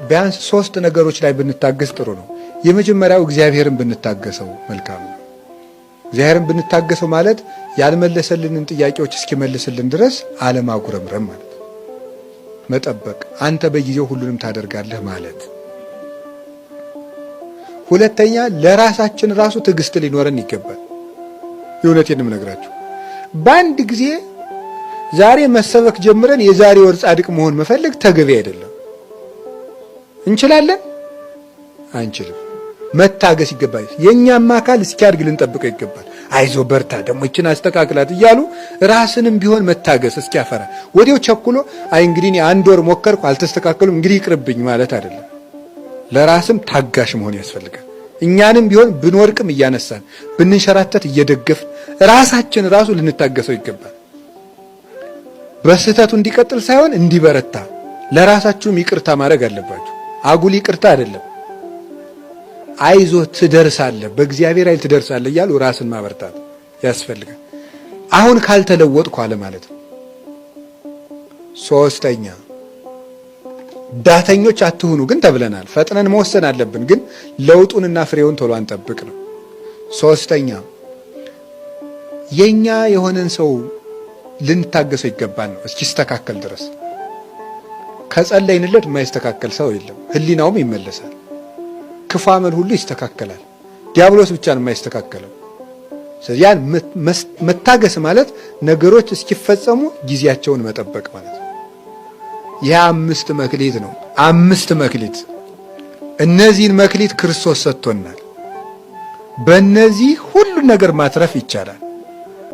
ቢያንስ 3 ነገሮች ላይ ብንታገስ ጥሩ ነው። የመጀመሪያው እግዚአብሔርን ብንታገሰው መልካም ነው። እግዚአብሔርን ብንታገሰው ማለት ያልመለሰልንን ጥያቄዎች እስኪመልስልን ድረስ አለማጉረምረም ማለት ነው። መጠበቅ፣ አንተ በጊዜው ሁሉንም ታደርጋለህ ማለት። ሁለተኛ ለራሳችን ራሱ ትዕግስት ሊኖረን ይገባል። የእውነቴን ነው የምነግራችሁ። በአንድ ጊዜ ዛሬ መሰበክ ጀምረን የዛሬ ወር ጻድቅ መሆን መፈለግ ተገቢ አይደለም። እንችላለን? አንችልም። መታገስ ይገባል። የኛም አካል እስኪያድግ ልንጠብቀው ይገባል። አይዞ በርታ፣ ደግሞ እችን አስተካክላት እያሉ ራስንም ቢሆን መታገስ እስኪያፈራ ወዲያው ቸኩሎ አይ እንግዲህ 1 ወር ሞከርኩ አልተስተካከሉም እንግዲህ ይቅርብኝ ማለት አይደለም። ለራስም ታጋሽ መሆን ያስፈልጋል። እኛንም ቢሆን ብንወርቅም እያነሳን ብንንሸራተት እየደገፍን ራሳችን ራሱ ልንታገሰው ይገባል። በስህተቱ እንዲቀጥል ሳይሆን እንዲበረታ ለራሳችሁም ይቅርታ ማድረግ አለባችሁ። አጉል ይቅርታ አይደለም። አይዞ ትደርሳለህ፣ በእግዚአብሔር ኃይል ትደርሳለህ እያሉ ራስን ማበርታት ያስፈልጋል። አሁን ካልተለወጥኩ አለ ማለት ነው። 3ኛ ዳተኞች አትሁኑ ግን ተብለናል። ፈጥነን መወሰን አለብን፣ ግን ለውጡንና ፍሬውን ቶሎ አንጠብቅ ነው። 3ኛ የኛ የሆነን ሰው ልንታገሰው ይገባል ነው እስኪስተካከል ድረስ። ከጸለይንለት የማይስተካከል ሰው የለም። ህሊናውም ይመለሳል። ክፉ አመል ሁሉ ይስተካከላል። ዲያብሎስ ብቻ ነው የማይስተካከለው። ስለዚህ ያን መታገስ ማለት ነገሮች እስኪፈጸሙ ጊዜያቸውን መጠበቅ ማለት ነው። ያ 5 መክሊት ነው። 5 መክሊት። እነዚህን መክሊት ክርስቶስ ሰጥቶናል። በእነዚህ ሁሉ ነገር ማትረፍ ይቻላል።